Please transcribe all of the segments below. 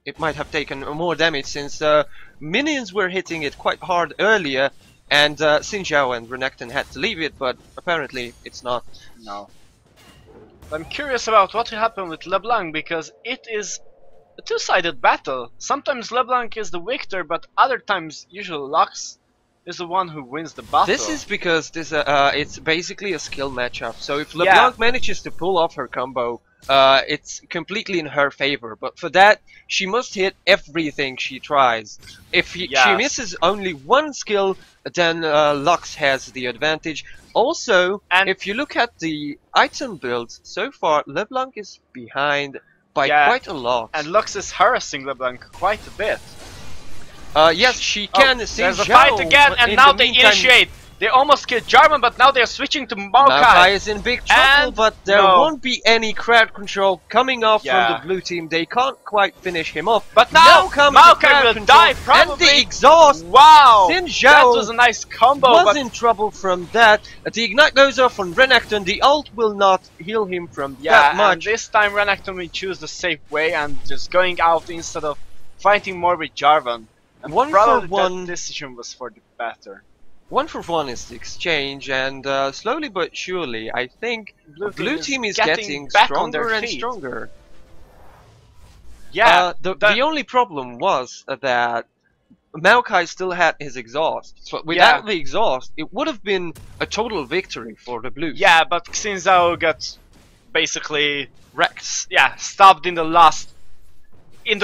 it might have taken more damage since minions were hitting it quite hard earlier, and Xin Zhao and Renekton had to leave it, but apparently it's not. No. I'm curious about what will happen with LeBlanc, because it is a two-sided battle. Sometimes LeBlanc is the victor, but other times usually Lux is the one who wins the battle. This is because it's basically a skill matchup. So if LeBlanc manages to pull off her combo, it's completely in her favor. But for that, she must hit everything she tries. If she misses only one skill, then Lux has the advantage. Also, if you look at the item builds, so far LeBlanc is behind by quite a lot. And Lux is harassing LeBlanc quite a bit. Yes, she can. There's a fight again, and now they initiate. They almost killed Jarvan, but now they're switching to Maokai. Maokai is in big trouble, but there won't be any crowd control coming off from the blue team. They can't quite finish him off. But now Maokai will die, probably. And the exhaust. Wow! Xin Zhao that was a nice combo. Was in trouble from that. The ignite goes off on Renekton. The ult will not heal him from that much. And this time Renekton will choose the safe way and just going out instead of fighting more with Jarvan. And probably that decision was for the better. 1-for-1 is the exchange, and slowly but surely, I think blue team is getting stronger and stronger. Yeah. The only problem was that Maokai still had his exhaust, but without the exhaust, it would have been a total victory for the Blues. Yeah, but Xin Zhao got basically wrecked. Yeah, stopped in the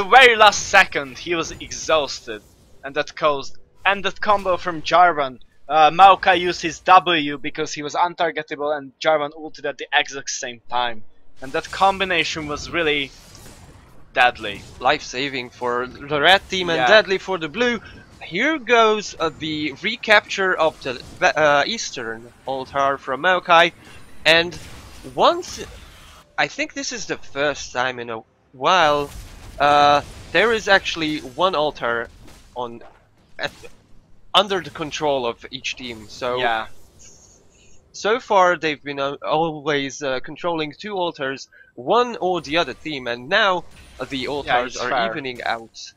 very last second. He was exhausted, and that caused. And that combo from Jarvan. Maokai used his W because he was untargetable, and Jarvan ulted at the exact same time. And that combination was really deadly. Life-saving for the red team and deadly for the blue. Here goes the recapture of the eastern altar from Maokai. And once... I think this is the first time in a while there is actually one altar on... under the control of each team. So so far they've been always controlling two altars, one or the other team, and now the altars are evening out.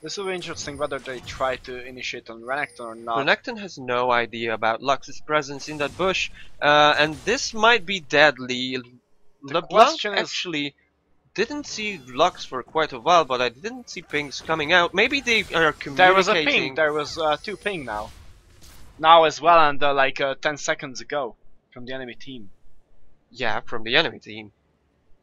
This will be interesting whether they try to initiate on Renekton or not. Renekton has no idea about Lux's presence in that bush, and this might be deadly. LeBlanc actually didn't see Lux for quite a while, but I didn't see pings coming out. Maybe they are communicating. There was a ping. There was 2 ping now. Now as well, and like 10 seconds ago from the enemy team. Yeah, from the enemy team.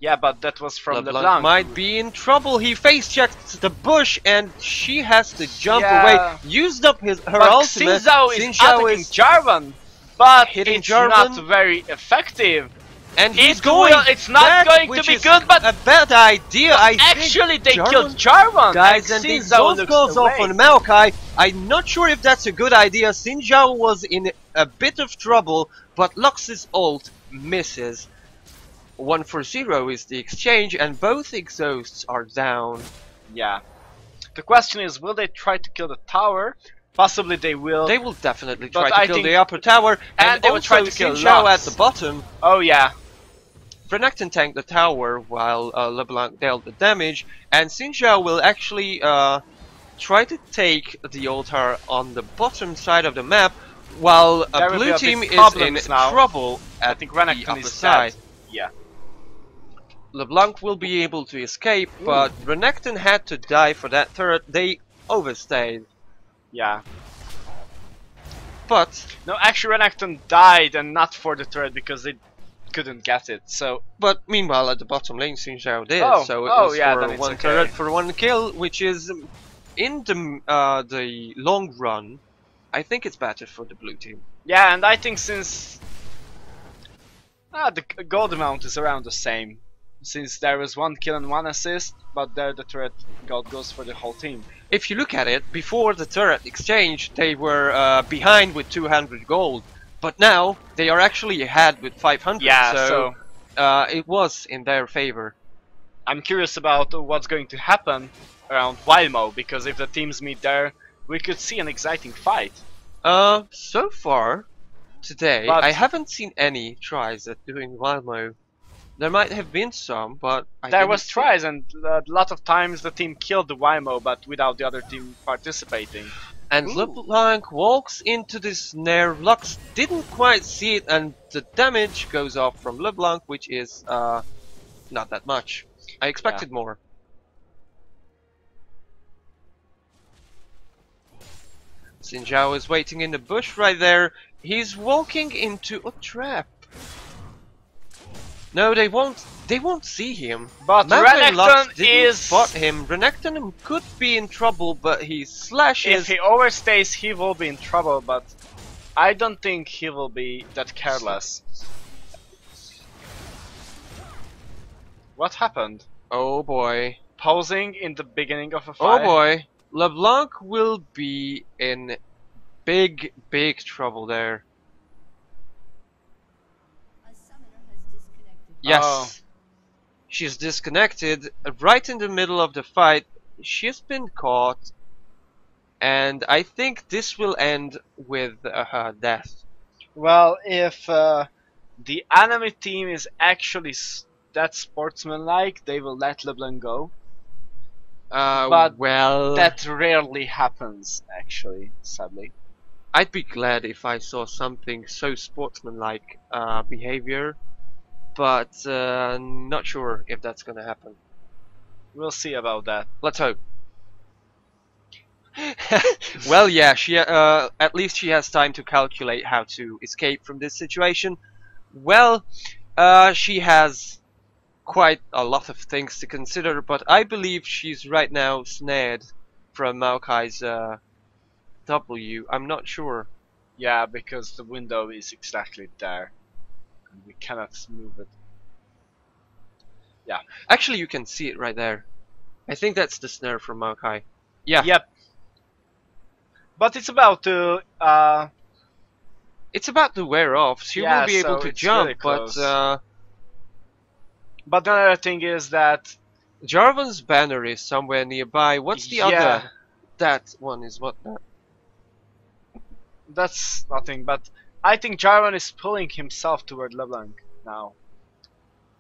Yeah, but that was from LeBlanc might be in trouble. He face checked the bush, and she has to jump away. Used up her ultimate. Xin Zhao is attacking Jarvan, but it's not very effective. And he's going. It's not going to be good, but a bad idea. Actually, they killed Jarvan, guys, and the exhaust goes off on Maokai. I'm not sure if that's a good idea. Xin Zhao was in a bit of trouble, but Lux's ult misses. 1-for-0 is the exchange, and both exhausts are down. Yeah. The question is, will they try to kill the tower? Possibly they will. They will definitely try to kill the upper tower, and they will try to kill Xin Zhao at the bottom. Oh yeah. Renekton tanked the tower while LeBlanc dealt the damage, and Xin Zhao will actually try to take the altar on the bottom side of the map, while a blue team is in trouble at the upper side. Yeah. LeBlanc will be able to escape, but Renekton had to die for that turret. They overstayed. Yeah. But no, actually Renekton died, and not for the turret because they couldn't get it. So, but meanwhile at the bottom lane Xin Zhao did. So it was for one turret for one kill, which is in the long run, I think it's better for the blue team. Yeah, and I think since the gold amount is around the same, since there was 1 kill and 1 assist, but there the turret gold goes for the whole team. If you look at it, before the turret exchange, they were behind with 200 gold, but now they are actually ahead with 500. Yeah, so it was in their favor. I'm curious about what's going to happen around Wildmo, because if the teams meet there, we could see an exciting fight. So far today, I haven't seen any tries at doing Wildmo. There might have been some, but There was tries, and a lot of times the team killed the Wymo, but without the other team participating. And Ooh. LeBlanc walks into the snare. Lux didn't quite see it, and the damage goes off from LeBlanc, which is not that much. I expected more. Xin Zhao is waiting in the bush right there. He's walking into a trap. No, they won't. They won't see him. But Renekton is spot him. Renekton could be in trouble, but he slashes. If he overstays, he will be in trouble. But I don't think he will be that careless. What happened? Oh boy. Pausing in the beginning of a fight. Oh boy. LeBlanc will be in big, big trouble there. Yes. Oh. She's disconnected right in the middle of the fight. She's been caught. And I think this will end with her death. Well, if the enemy team is actually that sportsmanlike, they will let LeBlanc go. But well, that rarely happens, actually, sadly. I'd be glad if I saw something so sportsmanlike behavior, but not sure if that's gonna happen. We'll see about that. Let's hope. Well, yeah, she at least she has time to calculate how to escape from this situation. Well, she has quite a lot of things to consider, but I believe she's right now snared from Maokai's W. I'm not sure. Yeah, because the window is exactly there, and we cannot move it. Yeah. Actually, you can see it right there. I think that's the snare from Maokai. Yeah. Yep. But it's about to. It's about to wear off. She will be able to jump, really close. But the other thing is that Jarvan's banner is somewhere nearby. What's the other? That one is what? That's nothing. But I think Jarvan is pulling himself toward LeBlanc now,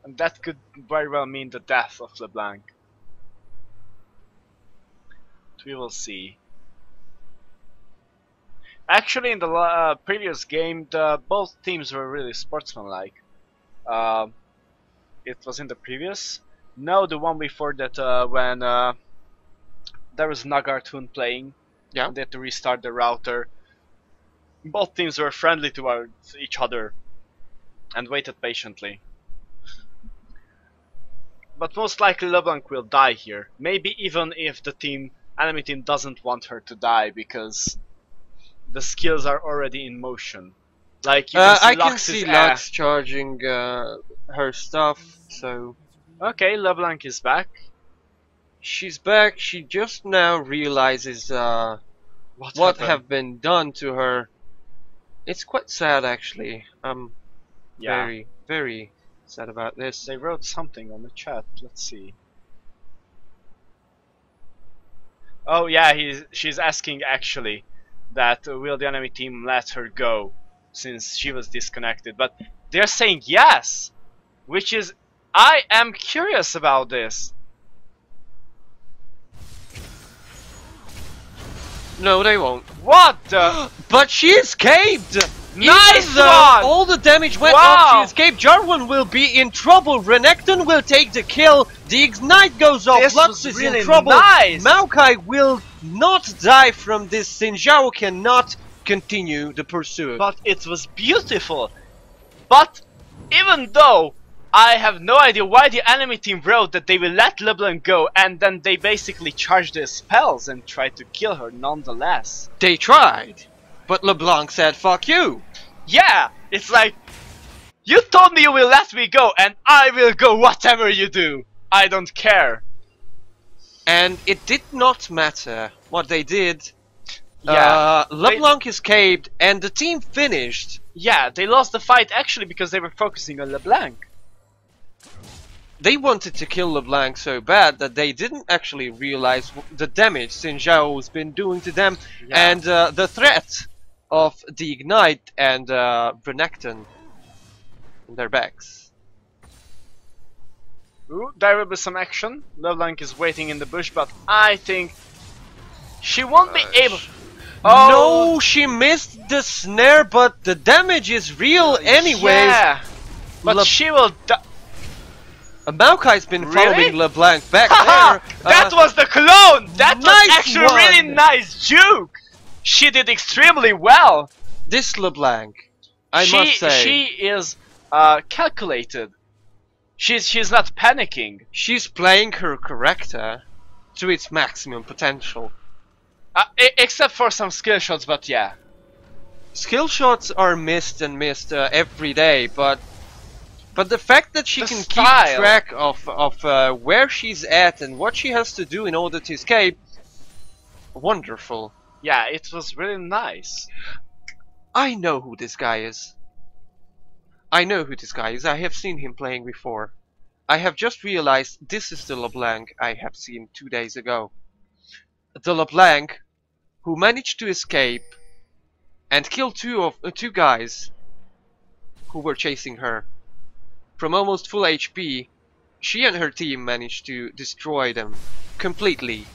and that could very well mean the death of LeBlanc. But we will see. Actually, in the previous game, both teams were really sportsmanlike. It was in the previous. No, the one before that, when there was Nagartun playing. Yeah. And they had to restart the router. Both teams were friendly towards each other and waited patiently. But most likely LeBlanc will die here. Maybe even if the enemy team doesn't want her to die, because the skills are already in motion. Like you can see Lux charging her stuff, so... Okay, LeBlanc is back. She's back. She just now realizes what have been done to her. It's quite sad, actually. Very, very sad about this. They wrote something on the chat. Let's see. Oh yeah, she's asking actually that will the enemy team let her go since she was disconnected, but they're saying yes, which is, I am curious about this. No, they won't. What the? But she escaped! Nice Even though one! all the damage went off, she escaped. Jarvan will be in trouble. Renekton will take the kill. The ignite goes off. This Lux is really in trouble. nice. Maokai will not die from this. Xin Zhao cannot continue the pursuit. But it was beautiful. But even though I have no idea why the enemy team wrote that they will let LeBlanc go, and then they basically charged their spells and tried to kill her nonetheless. They tried, but LeBlanc said, "Fuck you." Yeah, it's like, you told me you will let me go, and I will go whatever you do. I don't care. And it did not matter what they did. Yeah, LeBlanc escaped, and the team finished. Yeah, they lost the fight actually because they were focusing on LeBlanc. They wanted to kill LeBlanc so bad that they didn't actually realize the damage Xin Zhao's been doing to them, and the threat of the ignite and Renekton in their backs. Ooh, there will be some action. LeBlanc is waiting in the bush, but I think she won't be able. No, she missed the snare, but the damage is real anyways. Yeah, but she will. Maokai's been following LeBlanc back Haha! there. That was the clone! That was nice actually a really nice juke! She did extremely well! This LeBlanc, I must say. She is calculated. She's not panicking. She's playing her character to its maximum potential. Except for some skill shots, but yeah. Skill shots are missed and missed every day, but the fact that she can keep track of where she's at and what she has to do in order to escape, wonderful. Yeah, it was really nice. I know who this guy is. I know who this guy is. I have seen him playing before. I have just realized this is the LeBlanc I have seen 2 days ago. The LeBlanc who managed to escape and kill two guys who were chasing her. From almost full HP, she and her team managed to destroy them completely.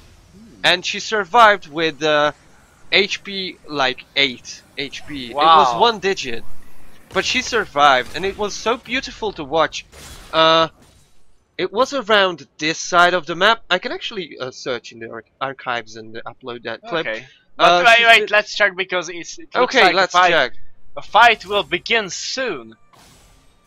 And she survived with HP like 8 HP. Wow. It was 1 digit. But she survived, and it was so beautiful to watch. It was around this side of the map. I can actually search in the archives and upload that clip. Okay. But wait, let's check because it looks okay, like let's check. A fight will begin soon.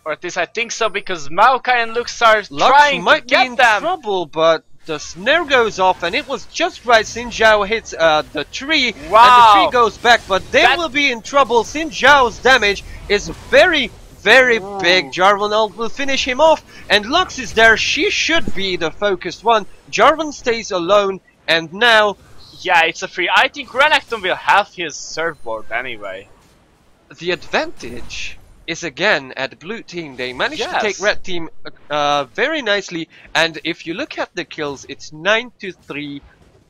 Or at least I think so, because Maokai and Lux are trying to get in them. trouble, but the snare goes off, and it was just right. Xin Zhao hits the tree, wow. and the tree goes back, but they will be in trouble. Xin Zhao's damage is very big. Jarvan ult will finish him off, and Lux is there. She should be the focused one. Jarvan stays alone, and now... Yeah, it's a free. I think Renekton will have his surfboard anyway. The advantage is again at the blue team. They managed to take red team very nicely, and if you look at the kills, it's 9-3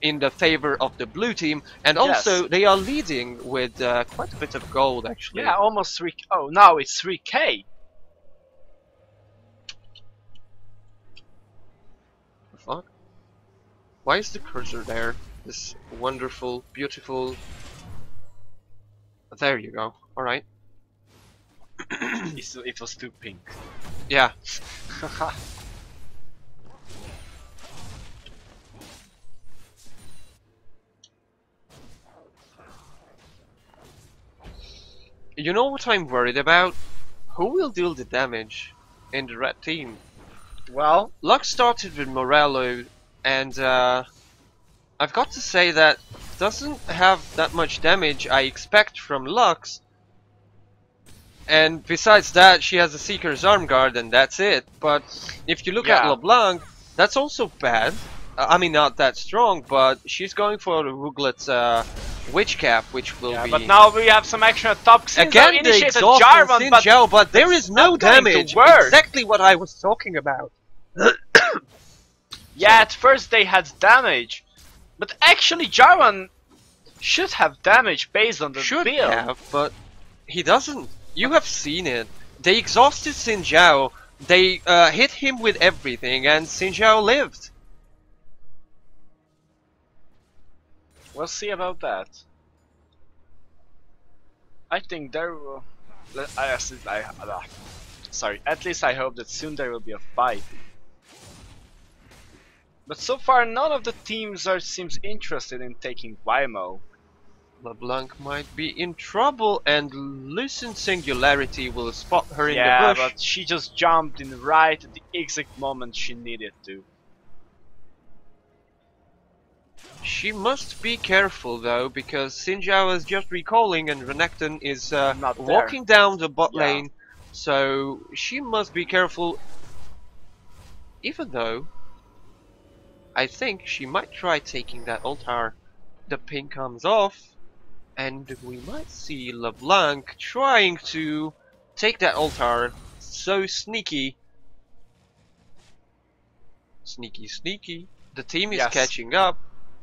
in the favor of the blue team, and also they are leading with quite a bit of gold actually. Yeah, almost 3. Oh, now it's 3k. Fuck. Why is the cursor there? This wonderful, beautiful... There you go. Alright. It was too pink. Yeah. You know what I'm worried about? Who will deal the damage in the red team? Well, Lux started with Morello, and I've got to say that doesn't have that much damage I expect from Lux. And besides that, she has a Seeker's Arm Guard, and that's it. But if you look at LeBlanc, that's also bad. I mean, not that strong, but she's going for the Ruglet's Witch Cap, which will be... but now we have some action at top. Again, they exhaust Xin Zhao, but there is no damage. Exactly what I was talking about. Yeah, at first they had damage, but actually Jarvan should have damage based on the build. Should have, but he doesn't. You have seen it. They exhausted Xin Zhao, they hit him with everything, and Xin Zhao lived. We'll see about that. I think there will... sorry, at least I hope that soon there will be a fight. But so far none of the teams seems interested in taking Wymo. LeBlanc might be in trouble, and Lucent Singularity will spot her in the bush. Yeah, but she just jumped in right at the exact moment she needed to. She must be careful though, because Xin Zhao is just recalling and Renekton is walking down the bot lane, so she must be careful. Even though, I think she might try taking that ult tower. The ping comes off, and we might see LeBlanc trying to take that ult tower. So sneaky. Sneaky. The team is catching up.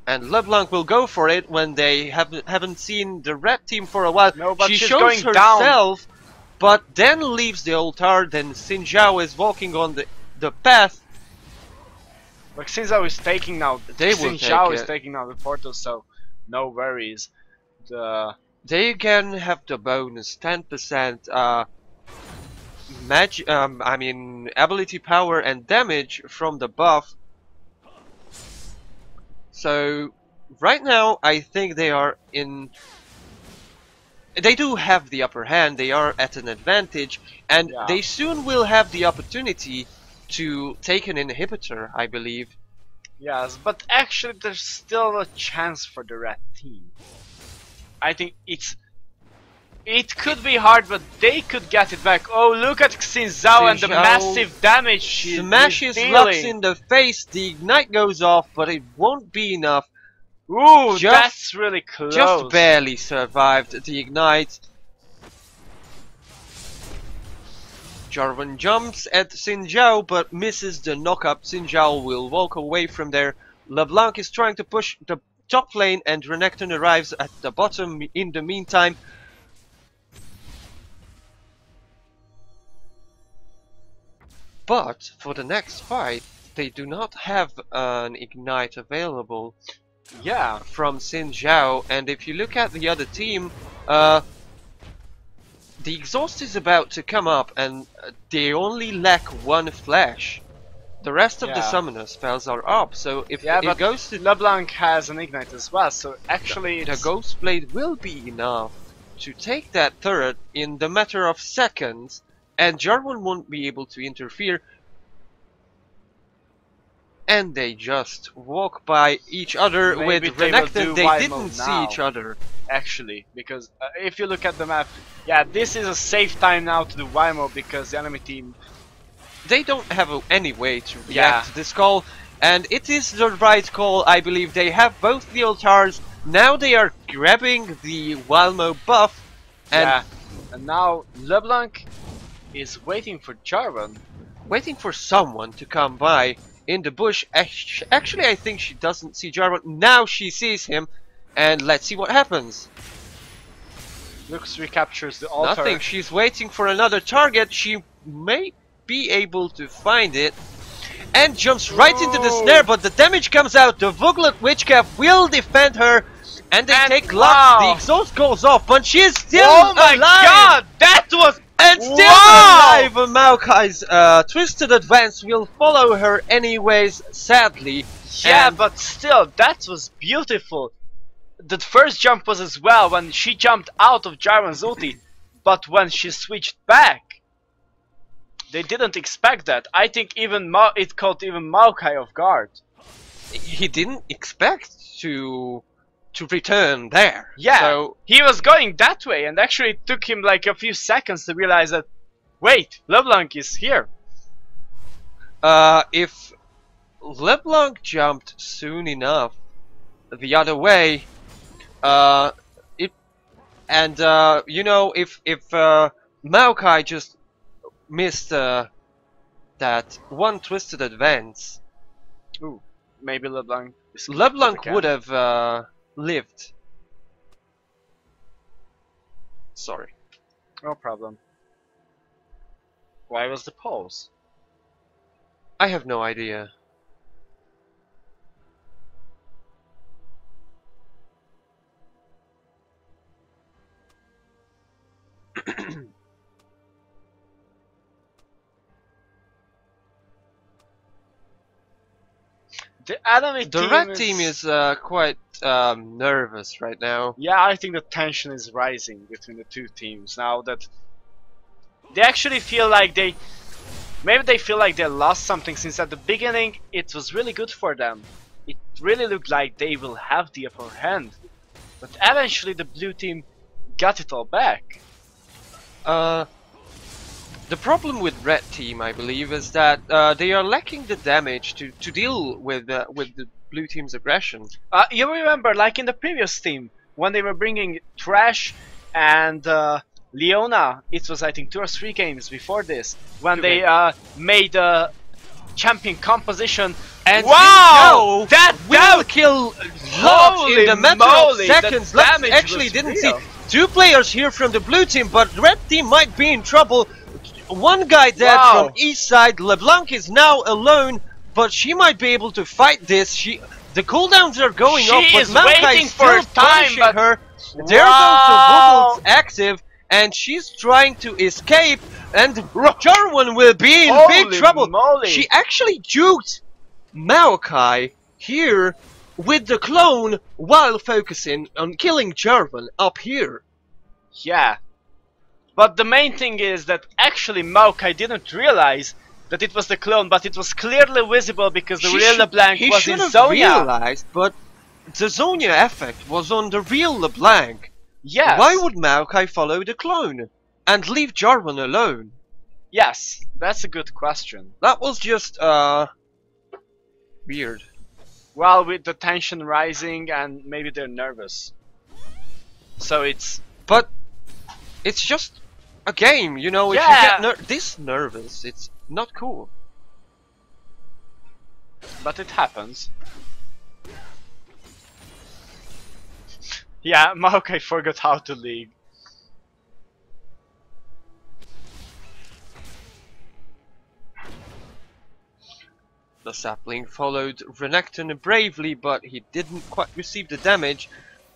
And LeBlanc will go for it when they haven't seen the red team for a while. No, but she she's shows going herself, but then leaves the altar. Then Xin Zhao is walking on the path, Like Xin Zhao is taking now. They will Xin Zhao take is it. taking now the portal, so no worries. They again have the bonus 10% I mean ability power and damage from the buff. So right now I think they are in. They do have the upper hand. They are at an advantage, and they soon will have the opportunity to take an inhibitor, I believe. Yes, but actually there's still a chance for the red team. I think it could be hard, but they could get it back. Oh, look at Xin Zhao and the massive damage she's smashes Lux in the face. The ignite goes off, but it won't be enough. Ooh, that's really close. Just barely survived the ignite. Jarvan jumps at Xin Zhao but misses the knockup. Xin Zhao will walk away from there. LeBlanc is trying to push the top lane and Renekton arrives at the bottom in the meantime. But for the next fight, they do not have an ignite available. Yeah, from Xin Zhao, and if you look at the other team, the exhaust is about to come up, and they only lack one flash. The rest of the summoner spells are up, so if it goes to LeBlanc has an ignite as well, so actually the Ghost Blade will be enough to take that turret in the matter of seconds, and Jarvan won't be able to interfere. And they just walk by each other. Maybe with Renekton. They didn't now, see each other. Actually, because if you look at the map, yeah, this is a safe time now to do YMO because the enemy team... They don't have any way to react to this call. And it is the right call, I believe. They have both the altars. Now they are grabbing the Walmo buff. And and now LeBlanc is waiting for Jarvan. Waiting for someone to come by. In the bush. Actually, I think she doesn't see Jarvan. Now she sees him, and let's see what happens. Lux recaptures the altar. Nothing. She's waiting for another target. She may be able to find it, and jumps right into the snare. But the damage comes out. The Vuglet Witchcap will defend her, and they take Lux. The exhaust goes off, but she is still alive. Oh my god, that was. And still alive! Maokai's twisted advance will follow her anyways, sadly. Yeah, but still, that was beautiful. The first jump was as well when she jumped out of Jarvan's ulti, but when she switched back, they didn't expect that. I think even it caught even Maokai off guard. He didn't expect to return there. Yeah, so he was going that way, and actually it took him like a few seconds to realize that, wait, LeBlanc is here. If LeBlanc jumped soon enough the other way, you know, if Maokai just missed that one twisted advance, ooh, maybe LeBlanc would have lived. Sorry. No problem. Why was the pause? I have no idea. The red team is quite nervous right now. Yeah, I think the tension is rising between the two teams now that they actually feel like maybe they feel like they lost something, since at the beginning it was really good for them. It really looked like they will have the upper hand, but eventually the blue team got it all back. The problem with red team, I believe, is that they are lacking the damage to deal with the blue team's aggression. You remember, like in the previous team, when they were bringing Trash and Leona, it was I think 2 or 3 games before this, when they made a champion composition. And wow, that will kill Lux in the matter of seconds. Lux actually didn't see 2 players here from the blue team, but red team might be in trouble. One guy dead from east side. LeBlanc is now alone. but she might be able to fight this. The cooldowns are going She up, but is Maokai waiting is still for time, punishing but- her. There goes the Bubbles active, and she's trying to escape, and Jarwan will be in big Holy trouble. moly. She actually juked Maokai here with the clone while focusing on killing Jarvan up here. Yeah. But the main thing is that actually Maokai didn't realize that it was the clone, but it was clearly visible because the real LeBlanc He was should in have Zonia. realized, but the Zonia effect was on the real LeBlanc. Yes. Why would Maokai follow the clone and leave Jarvan alone? Yes, that's a good question. That was just weird. Well, with the tension rising and maybe they're nervous. So it's... But it's just a game, you know. If Yeah. you get this nervous, it's not cool. But it happens. Yeah, Maokai forgot how to league. The sapling followed Renekton bravely, but he didn't quite receive the damage.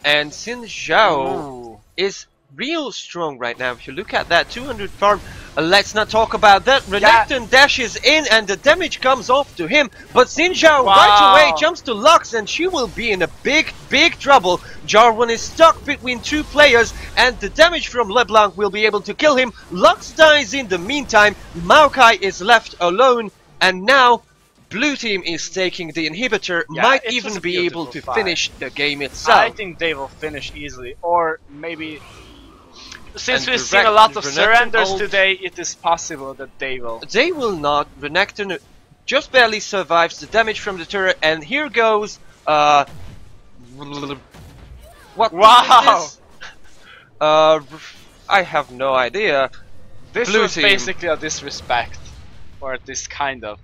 And Xin Zhao is real strong right now. If you look at that 200 farm, let's not talk about that. Renekton dashes in and the damage comes off to him. But Xin Zhao right away jumps to Lux and she will be in a big trouble. Jarvan is stuck between two players and the damage from LeBlanc will be able to kill him. Lux dies in the meantime. Maokai is left alone and now Blue team is taking the inhibitor, might even be able to finish the game itself. I think they will finish easily, or maybe... Since we've seen a lot of surrenders today, it is possible that they will. They will not. Renekton just barely survives the damage from the turret, and here goes... What wow! is this? I have no idea. This Blue was team. basically a disrespect. Or this kind of.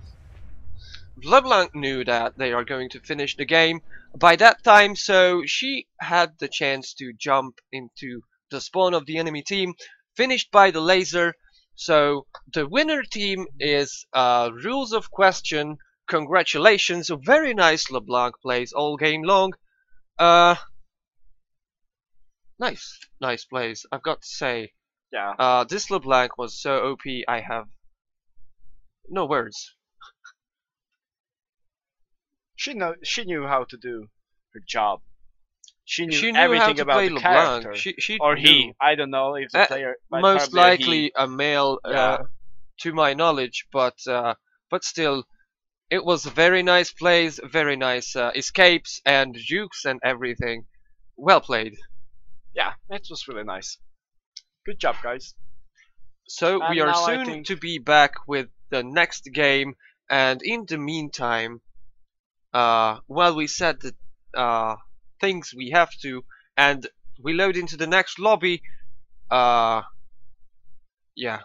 LeBlanc knew that they are going to finish the game by that time, so she had the chance to jump into the spawn of the enemy team, finished by the laser. So the winner team is Rules of Question. Congratulations, a very nice LeBlanc plays all game long. Nice plays, I've got to say. Yeah. This LeBlanc was so OP, I have no words. She knew how to do her job. She knew how everything to about play the LeBlanc. character. She Or knew. he. I don't know if the player... Most likely a male, Yeah. to my knowledge, but still, it was very nice plays, very nice escapes and jukes and everything. Well played. Yeah, it was really nice. Good job, guys. So And we are now I soon think- to be back with the next game, and in the meantime, while we set the things we have to, and we load into the next lobby, yeah. Yeah.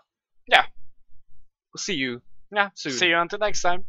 We'll see you Yeah. soon. See you until next time.